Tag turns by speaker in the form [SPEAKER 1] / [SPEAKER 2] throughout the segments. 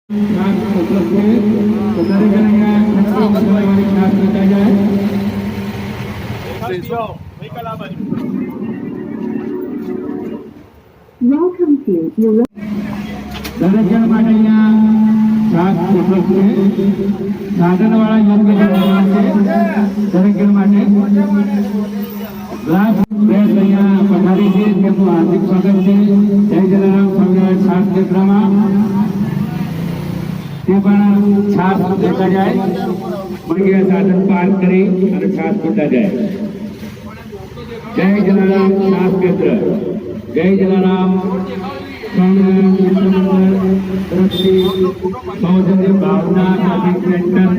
[SPEAKER 1] સાધનવાળા યોગ્ય દરેક માટે ગ્લાસ પ્રેસ અહીંયા પધારી છે, તેમનું હાર્દિક સ્વાગત છે. જય જલારામ સ્વામિનારાયણ છાસ ક્ષેત્રમાં તે પણ છાસ દેતા જાય, મળીએ સાધન પાર કરી અને છાસ પીતા જાય. જય જલારામ છાસ ક્ષેત્ર, જય જલારામ સૌજન્ય Bhavna shopping centre.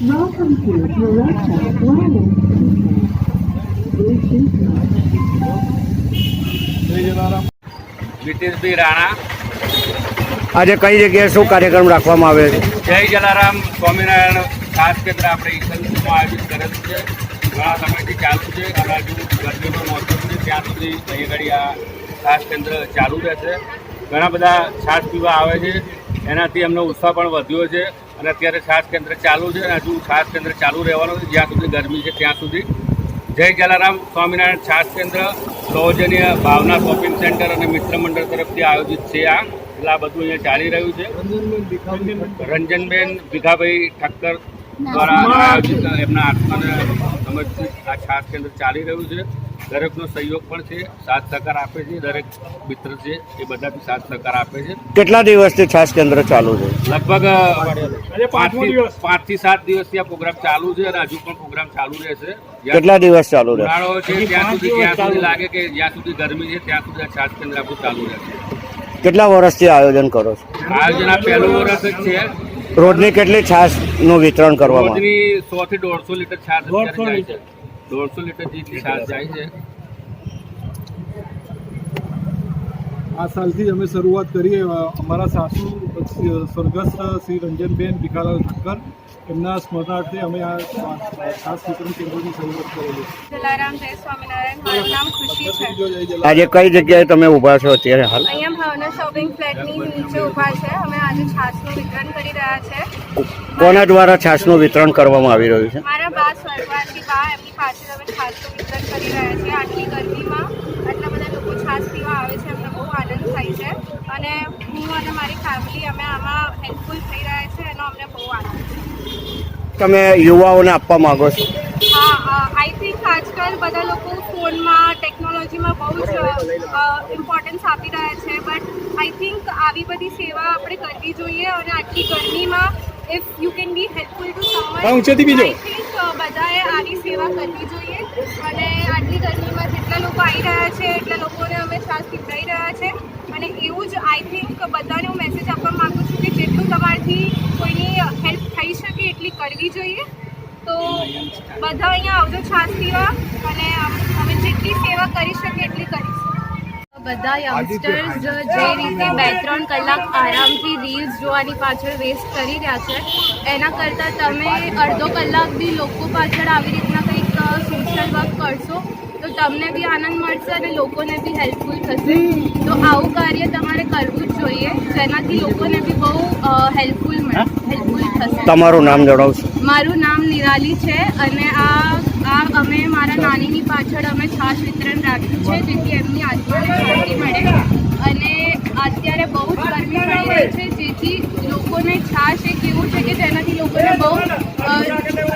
[SPEAKER 2] Welcome to Malaysia Wireless.
[SPEAKER 1] નીતિશભાઈ રાણા.
[SPEAKER 3] આજે કઈ જગ્યાએ શું કાર્યક્રમ રાખવામાં આવ્યો છે?
[SPEAKER 1] જય જલારામ સ્વામિનારાયણ ખાસ કેન્દ્ર આપણે ઈસંગમાં આયોજિત કરેલું છે. ઘણા સમયથી ચાલુ છે અને હજુ ગરમીનો મોસમ છે ત્યાં સુધી અહીં ઘડી આ ખાસ કેન્દ્ર ચાલુ રહેશે. ઘણા બધા છાશ પીવા આવે છે, એનાથી એમનો ઉત્સાહ પણ વધ્યો છે અને અત્યારે છાશ કેન્દ્ર ચાલુ છે અને હજુ છાશ કેન્દ્ર ચાલુ રહેવાનું છે જ્યાં સુધી ગરમી છે ત્યાં સુધી. જય જલારામ સ્વામિનારાયણ છાશ કેન્દ્ર સૌજન્ય ભાવના શોપિંગ સેન્ટર અને મિત્ર મંડળ તરફથી આયોજિત છે. એટલે આ બધું અહીંયા ચાલી રહ્યું છે. રંજનબેન ભીખાભાઈ ઠક્કર દ્વારા આયોજિત એમના આત્માને સમર્પિત આ છાશ કેન્દ્ર ચાલી રહ્યું છે. દરેકનો સહયોગ પણ છે, સાથ સહકાર આપે છે. દરેક મિત્ર છે એ બધાથી સાથ સહકાર આપે છે.
[SPEAKER 3] કેટલા દિવસથી છાશ કેન્દ્ર ચાલુ છે?
[SPEAKER 1] લગભગ 5 થી 7 દિવસથી આ પ્રોગ્રામ ચાલુ છે અને હજુ પણ પ્રોગ્રામ ચાલુ રહેશે.
[SPEAKER 3] કેટલા દિવસ ચાલુ રહેશે?
[SPEAKER 1] ઉનાળો છે ત્યાં સુધી લાગે કે જ્યાં સુધી ગરમી છે ત્યાં સુધી આ છાશ કેન્દ્ર આપણું ચાલુ રહેશે.
[SPEAKER 3] કેટલા વર્ષથી આયોજન કરો છો?
[SPEAKER 1] આયોજન આ પહેલું વર્ષ જ છે.
[SPEAKER 3] રોજની કેટલી છાશ નું વિતરણ કરવામાં?
[SPEAKER 1] રોજની 100 થી 150 લીટર છાશ જાય છે. 150 લીટર જેટલી છાશ જાય છે.
[SPEAKER 4] આ સાલથી અમે શરૂઆત કરીએ. અમારા સાસુ સ્વર્ગસ્થ શ્રી રંજનબેન ભીખાલાલ ઠક્કર એમના સ્મરણાર્થે અમે આ છાશ વિતરણ કેન્દ્રની શરૂઆત કરેલી.
[SPEAKER 5] જલારામ જય સ્વામિનારાયણ. મારું નામ ખુશી છે.
[SPEAKER 3] આજે કઈ જગ્યાએ તમે ઊભા છો અત્યારે હાલ?
[SPEAKER 5] અહીંયા ભાવના શોપિંગ ફ્લેટની નીચે ઊભા છે. અમે આજે છાશનું વિતરણ કરી રહ્યા છે.
[SPEAKER 3] કોના દ્વારા છાશનું વિતરણ કરવામાં આવી રહ્યું છે?
[SPEAKER 5] મારા બા સ્વર્ગવાસી બા, એમની પાછળ અમે છાશનું વિતરણ કરી રહ્યા છીએ. આટલી ગરમીમાં આટલા બધા લોકો છાશ પીવા આવે છે, અમને બહુ આનંદ થાય છે અને હું અને મારી ફેમિલી અમે આમાં હેલ્પફુલ થઈ રહ્યા છે એનો અમને બહુ આનંદ છે.
[SPEAKER 3] તમે યુવાઓને આપવા માંગો છો?
[SPEAKER 5] હા, આઈ થિંક આજકાલ બધા લોકો ફોનમાં ટેકનોલોજીમાં બહુ જ ઇમ્પોર્ટન્સ આપી રહ્યા છે, બટ આઈ થિંક આવી બધી સેવા આપણે કરવી જોઈએ અને આટલી ગરમીમાં if you can be helpful two someone, I think બધાએ આવી સેવા કરવી જોઈએ. અને આટલી ગરમીમાં જેટલા લોકો આવી રહ્યા છે એટલા લોકોને અમે છાશ પીવડાવી રહ્યા છે અને એવું જ આઈ થિંક બધાને હું મેસેજ આપવા માગું છું કે જેટલું તમારાથી કોઈની હેલ્પ થઈ શકે એટલી કરવી જોઈએ. તો બધા અહીંયા આવજો છાશ પીવા અને અમે જેટલી સેવા કરી શકીએ એટલી કરીશું. બધા યંગસ્ટર્સ જે રીતે 2-3 કલાક આરામથી રીલ્સ જોવાની પાછળ વેસ્ટ કરી રહ્યા છે, એના કરતાં તમે અડધો કલાક બી લોકો પાછળ આવી રીતના કંઈક સોશિયલ વર્ક કરશો તો તમને બી આનંદ મળશે અને લોકોને બી હેલ્પફુલ થશે. તો આવું કાર્ય તમારે કરવું જ જોઈએ જેનાથી લોકોને બી બહુ હેલ્પફુલ થશે.
[SPEAKER 3] તમારું નામ જણાવશો?
[SPEAKER 5] મારું નામ નિરાલી છે અને આ અમે મારા નાનીની પાછળ અમે છાશ વિતરણ રાખ્યું છે જેથી એમની આત્માને શાંતિ મળે. અને અત્યારે બહુ જ ગરમી પડી રહી છે જેથી લોકોને છાશ એક એવું છે કે જેનાથી લોકોને બહુ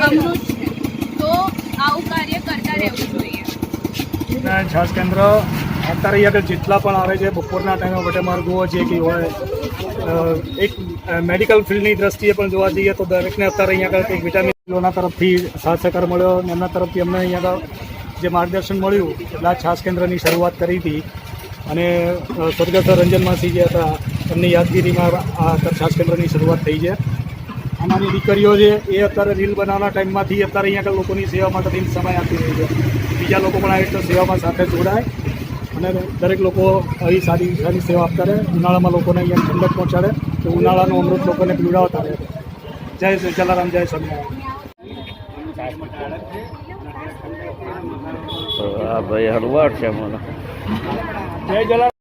[SPEAKER 5] અમૃત છે. તો આવું કાર્ય કરતા રહેવું જોઈએ.
[SPEAKER 4] છાશ કેન્દ્ર અત્યારે અહીં આગળ જેટલા પણ આવે છે બપોરના ટાઈમે માટે મારે જોવા જઈએ કે હોય એક મેડિકલ ફિલ્ડની દ્રષ્ટિએ પણ જોવા જઈએ તો દરેકને અત્યારે અહીંયા આગળ કંઈક વિટામિનોના તરફથી સાથ સહકાર મળ્યો અને એમના તરફથી અમને અહીંયા આગળ જે માર્ગદર્શન મળ્યું એટલે આ છાશ કેન્દ્રની શરૂઆત કરી હતી. અને સ્વર્ગસ્થ રંજન માસી જે હતા એમની યાદગીરીમાં આ છાશ કેન્દ્રની શરૂઆત થઈ છે. અમારી દીકરીઓ છે એ અત્યારે રીલ બનાવવાના ટાઈમમાંથી અત્યારે અહીંયા આગળ લોકોની સેવા માટે થઈને સમય આપી રહી છે. બીજા લોકો પણ આવી રીતે સેવામાં સાથે જોડાય અને દરેક લોકો આવી સારી સારી સેવા આપતા રહે. ઉનાળામાં લોકોને અહીંયા ઠંડક પહોંચાડે તો ઉનાળાનું અમૃત લોકોને પીવડાવતા રહે. જય શ્રી જલારામ, જય સ્વામિનારાયણ.
[SPEAKER 3] હા ભાઈ હળવાટ છે મને.
[SPEAKER 4] જય જલારામ.